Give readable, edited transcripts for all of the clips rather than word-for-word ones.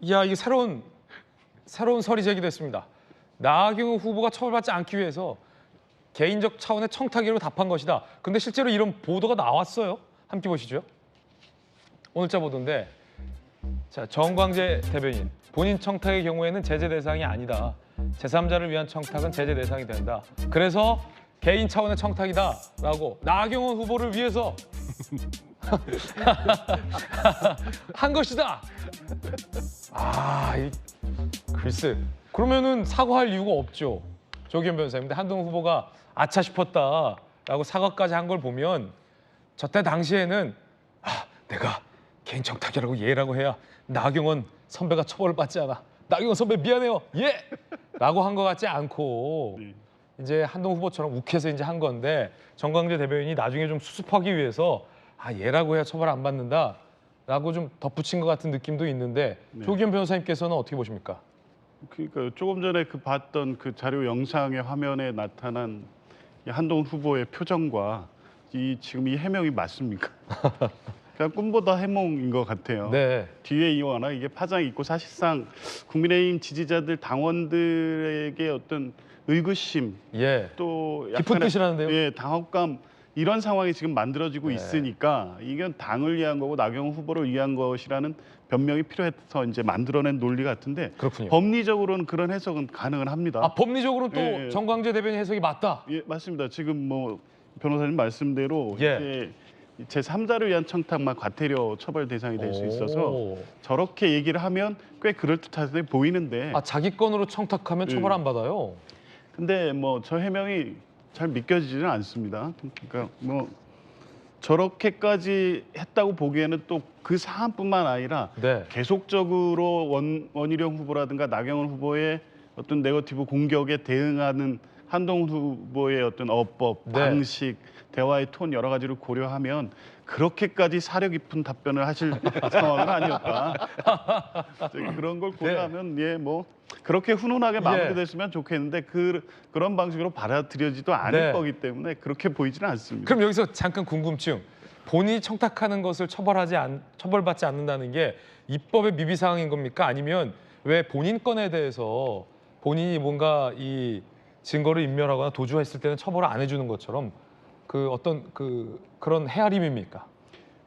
야, 이게 새로운 설이 제기됐습니다. 나경원 후보가 처벌받지 않기 위해서 개인적 차원의 청탁이라고 답한 것이다. 근데 실제로 이런 보도가 나왔어요. 함께 보시죠. 오늘자 보도인데, 자, 정광재 대변인, 본인 청탁의 경우에는 제재 대상이 아니다. 제3자를 위한 청탁은 제재 대상이 된다. 그래서 개인 차원의 청탁이다라고 나경원 후보를 위해서 한 것이다. 글쎄, 그러면은 사과할 이유가 없죠. 조기현 변호사님. 근데 한동훈 후보가 아차 싶었다라고 사과까지 한 걸 보면 저때 당시에는 내가 개인 청탁이라고 예라고 해야 나경원 선배가 처벌을 받지 않아. 나경원 선배 미안해요. 예! 라고 한 것 같지 않고 이제 한동훈 후보처럼 욱해서 이제 한 건데 정광재 대변인이 나중에 좀 수습하기 위해서 얘라고 해야 처벌 안 받는다 라고 좀 덧붙인 것 같은 느낌도 있는데 조기현 변호사님께서는 어떻게 보십니까? 그러니까 조금 전에 봤던 그 자료 영상의 화면에 나타난 이 한동훈 후보의 표정과 지금 이 해명이 맞습니까? 그냥 꿈보다 해몽인 것 같아요. 네. 뒤에 워낙 이게 파장이 있고 사실상 국민의힘 지지자들 당원들에게 어떤 의구심 또 깊은 뜻이라는데요. 당혹감 이런 상황이 지금 만들어지고 있으니까 이건 당을 위한 거고 나경원 후보를 위한 것이라는 변명이 필요해서 이제 만들어낸 논리 같은데 그렇군요. 법리적으로는 그런 해석은 가능은 합니다. 법리적으로는 또 정광재 대변인 해석이 맞다. 예, 맞습니다. 지금 뭐 변호사님 말씀대로 이제 제3자를 위한 청탁만 과태료 처벌 대상이 될 수 있어서 저렇게 얘기를 하면 꽤 그럴듯하게 보이는데 자기 건으로 청탁하면 처벌 안 받아요? 근데 뭐 저 해명이 잘 믿겨지지는 않습니다. 그러니까 뭐 저렇게까지 했다고 보기에는 또 그 사안뿐만 아니라 계속적으로 원희룡 후보라든가 나경원 후보의 어떤 네거티브 공격에 대응하는 한동훈 후보의 어떤 어법, 방식, 대화의 톤 여러 가지를 고려하면 그렇게까지 사려 깊은 답변을 하실 상황은 아니었다. 그런 걸 고려하면 뭐 그렇게 훈훈하게 마무리됐으면 좋겠는데 그런 방식으로 받아들여지도 않을 거기 때문에 그렇게 보이지는 않습니다. 그럼 여기서 잠깐 궁금증. 본인이 청탁하는 것을 처벌받지 않는다는 게 입법의 미비 사항인 겁니까? 아니면 왜 본인 건에 대해서 본인이 뭔가 이 증거를 인멸하거나 도주했을 때는 처벌을 안 해주는 것처럼 그런 헤아림입니까?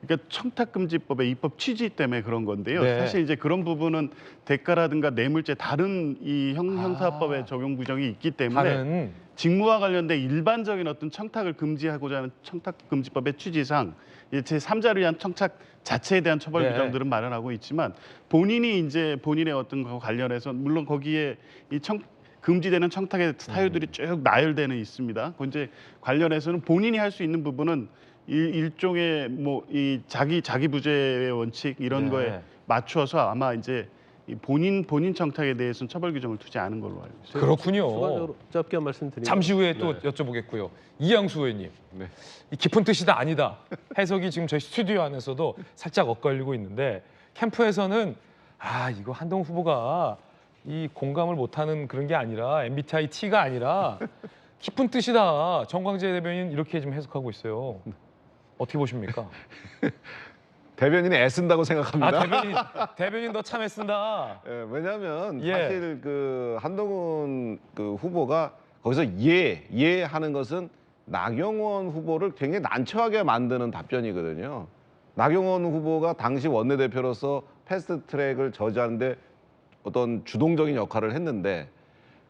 그러니까 청탁금지법의 입법 취지 때문에 그런 건데요. 사실 이제 그런 부분은 대가라든가 뇌물죄 다른 이 형사법의 적용 규정이 있기 때문에 직무와 관련된 일반적인 어떤 청탁을 금지하고자 하는 청탁금지법의 취지상 제3자를 위한 청탁 자체에 대한 처벌 규정들은 마련하고 있지만 본인이 이제 본인의 어떤 거 관련해서 물론 거기에 금지되는 청탁의 사유들이 쭉 나열되는 있습니다. 그 이제 관련해서는 본인이 할 수 있는 부분은 일종의 뭐 이 자기 부재의 원칙 이런 거에 맞추어서 아마 이제 본인 청탁에 대해서는 처벌 규정을 두지 않은 걸로 알고 있습니다. 그렇군요. 추가적으로 짧게 말씀드리면 잠시 후에 또 여쭤보겠고요. 이양수 의원님, 이 깊은 뜻이다 아니다 해석이 지금 저희 스튜디오 안에서도 살짝 엇갈리고 있는데 캠프에서는 이거 한동훈 후보가 이 공감을 못하는 그런 게 아니라 MBTI T가 아니라 깊은 뜻이다. 정광재 대변인 이렇게 좀 해석하고 있어요. 어떻게 보십니까? 대변인이 애쓴다고 생각합니다. 대변인 너 참 애쓴다. 왜냐하면 사실 그 한동훈 후보가 거기서 예 하는 것은 나경원 후보를 굉장히 난처하게 만드는 답변이거든요. 나경원 후보가 당시 원내대표로서 패스트트랙을 저지하는데 어떤 주동적인 역할을 했는데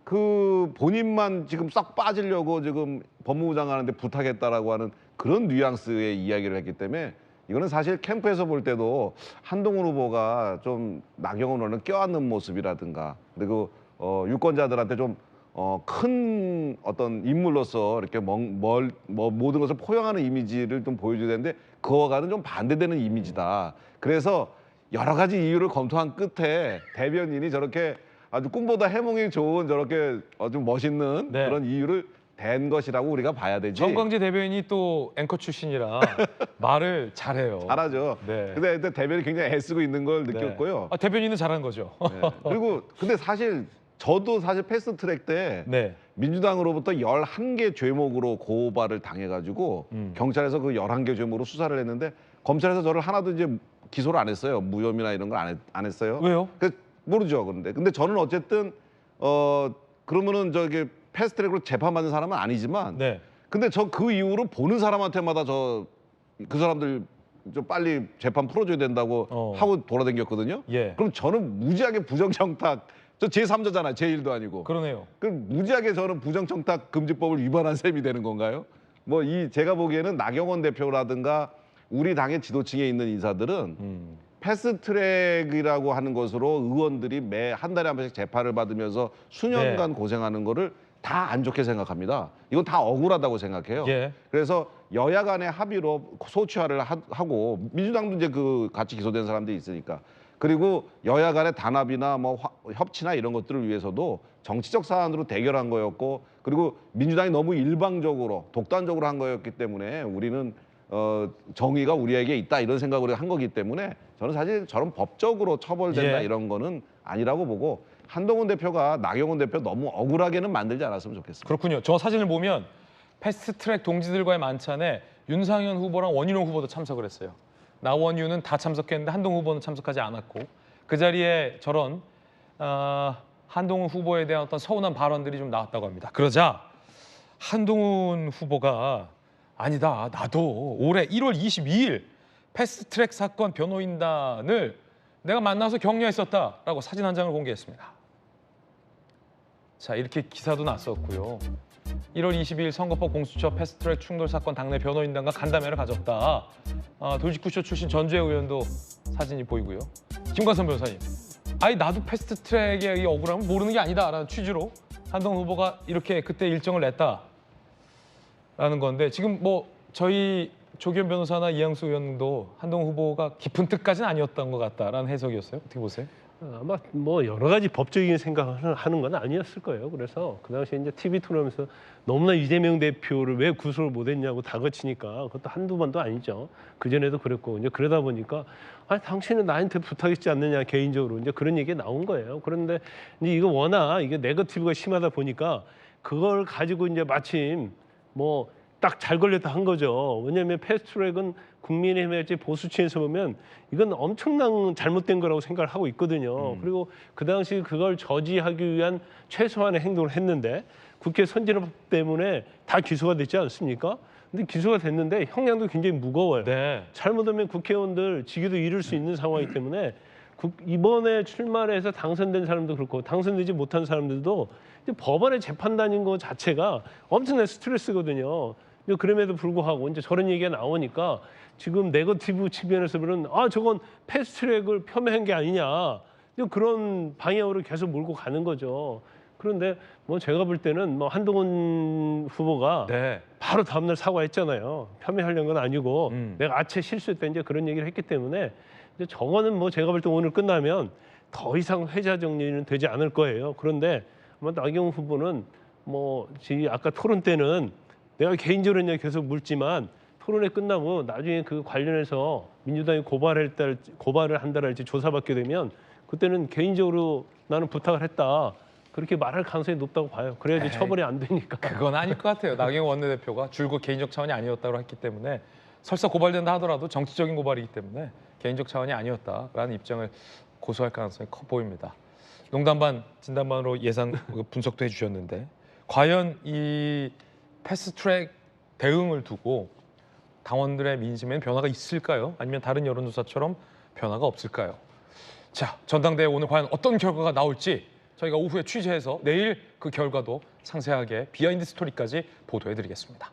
그 본인만 지금 싹 빠지려고 지금 법무부 장관한테 부탁했다라고 하는 그런 뉘앙스의 이야기를 했기 때문에 이거는 사실 캠프에서 볼 때도 한동훈 후보가 좀 나경원 의원을 껴안는 모습이라든가 그리고 유권자들한테 좀 큰 어떤 인물로서 이렇게 모든 것을 포용하는 이미지를 좀 보여줘야 되는데 그거와는 좀 반대되는 이미지다. 그래서 여러 가지 이유를 검토한 끝에 대변인이 저렇게 아주 꿈보다 해몽이 좋은 저렇게 아주 멋있는 그런 이유를 댄 것이라고 우리가 봐야 되지. 정광재 대변인이 또 앵커 출신이라 말을 잘해요. 잘하죠. 근데 대변인이 굉장히 애쓰고 있는 걸 느꼈고요. 대변인은 잘하는 거죠. 그리고 근데 저도 사실 패스트트랙 때 민주당으로부터 11개 죄목으로 고발을 당해가지고 경찰에서 그 11개 죄목으로 수사를 했는데 검찰에서 저를 하나도 이제 기소를 안 했어요. 무혐의나 이런 걸 안 했어요. 왜요? 모르죠. 근데 저는 어쨌든 그러면은 저기 패스트트랙으로 재판받는 사람은 아니지만 네. 근데 저 그 이후로 보는 사람한테마다 그 사람들 좀 빨리 재판 풀어줘야 된다고 하고 돌아다녔거든요. 예. 그럼 저는 무지하게 부정청탁 저 제3자잖아요. 제1도 아니고. 그러네요. 그럼 무지하게 저는 부정청탁 금지법을 위반한 셈이 되는 건가요? 뭐 제가 보기에는 나경원 대표라든가 우리 당의 지도층에 있는 인사들은 패스트트랙이라고 하는 것으로 의원들이 매 한 달에 한 번씩 재판을 받으면서 수년간 고생하는 거를 다 안 좋게 생각합니다. 이건 다 억울하다고 생각해요. 예. 그래서 여야 간의 합의로 소추화를 하고 민주당도 이제 그 같이 기소된 사람들이 있으니까 그리고 여야 간의 단합이나 뭐 협치나 이런 것들을 위해서도 정치적 사안으로 대결한 거였고 그리고 민주당이 너무 일방적으로 독단적으로 한 거였기 때문에 우리는 정의가 우리에게 있다 이런 생각으로 한 거기 때문에 저는 사실 저런 법적으로 처벌된다 예. 이런 거는 아니라고 보고 한동훈 대표가 나경원 대표 너무 억울하게는 만들지 않았으면 좋겠습니다. 그렇군요. 저 사진을 보면 패스트트랙 동지들과의 만찬에 윤상현 후보랑 원희룡 후보도 참석을 했어요. 나원유는 다 참석했는데 한동훈 후보는 참석하지 않았고 그 자리에 저런 한동훈 후보에 대한 어떤 서운한 발언들이 좀 나왔다고 합니다. 그러자 한동훈 후보가 아니다. 나도 올해 1월 22일 패스트트랙 사건 변호인단을 내가 만나서 격려했었다라고 사진 한 장을 공개했습니다. 자, 이렇게 기사도 났었고요. 1월 22일 선거법 공수처 패스트트랙 충돌 사건 당내 변호인단과 간담회를 가졌다. 돌직구쇼 출신 전주의 의원도 사진이 보이고요. 김관선 변호사님, 아니 나도 패스트트랙의 이 억울함을 모르는 게 아니다라는 취지로 한동훈 후보가 이렇게 그때 일정을 냈다라는 건데 지금 뭐 저희 조기현 변호사나 이양수 의원도 한동훈 후보가 깊은 뜻까지는 아니었던 것 같다라는 해석이었어요. 어떻게 보세요? 아마 뭐 여러 가지 법적인 생각을 하는 건 아니었을 거예요. 그래서 그 당시에 이제 TV 토론하면서 너무나 이재명 대표를 왜 구속을 못했냐고 다그치니까 그것도 한두 번도 아니죠. 그 전에도 그랬고 이제 그러다 보니까 아니 당신은 나한테 부탁했지 않느냐 개인적으로 이제 그런 얘기가 나온 거예요. 그런데 이제 이거 워낙 이게 네거티브가 심하다 보니까 그걸 가지고 이제 마침 뭐 딱 잘 걸렸다 한 거죠. 왜냐하면 패스트트랙은 국민의힘의 보수층에서 보면 이건 엄청난 잘못된 거라고 생각을 하고 있거든요. 그리고 그 당시 그걸 저지하기 위한 최소한의 행동을 했는데 국회 선진화법 때문에 다 기소가 됐지 않습니까? 근데 기소가 됐는데 형량도 굉장히 무거워요. 네. 잘못하면 국회의원들 직위도 잃을 수 있는 상황이기 때문에 이번에 출마를 해서 당선된 사람도 그렇고 당선되지 못한 사람들도 이제 법원에 재판 다닌 거 자체가 엄청난 스트레스거든요. 그럼에도 불구하고 이제 저런 얘기가 나오니까 지금 네거티브 측면에서 보면 저건 패스트트랙을 폄훼한 게 아니냐 그런 방향으로 계속 몰고 가는 거죠. 그런데 뭐 제가 볼 때는 뭐 한동훈 후보가 네. 바로 다음날 사과했잖아요. 폄훼하려는 건 아니고 내가 아체 실수했다 이제 그런 얘기를 했기 때문에 이제 저거는 뭐 제가 볼 때 오늘 끝나면 더 이상 회자 정리는 되지 않을 거예요. 그런데 아마 나경원 후보는 뭐 아까 토론 때는 내가 개인적으로 그냥 계속 묻지만 토론회 끝나고 나중에 그 관련해서 민주당이 고발을 한다랄지 조사받게 되면 그때는 개인적으로 나는 부탁을 했다. 그렇게 말할 가능성이 높다고 봐요. 그래야지 처벌이 안 되니까. 그건 아닐 것 같아요. 나경원 원내대표가 줄곧 개인적 차원이 아니었다고 했기 때문에 설사 고발된다 하더라도 정치적인 고발이기 때문에 개인적 차원이 아니었다라는 입장을 고수할 가능성이 커 보입니다. 농담 반 진담 반으로 예상 분석도 해주셨는데 과연 이 패스트트랙 대응을 두고 당원들의 민심에는 변화가 있을까요? 아니면 다른 여론조사처럼 변화가 없을까요? 자, 전당대회 오늘 과연 어떤 결과가 나올지 저희가 오후에 취재해서 내일 그 결과도 상세하게 비하인드 스토리까지 보도해드리겠습니다.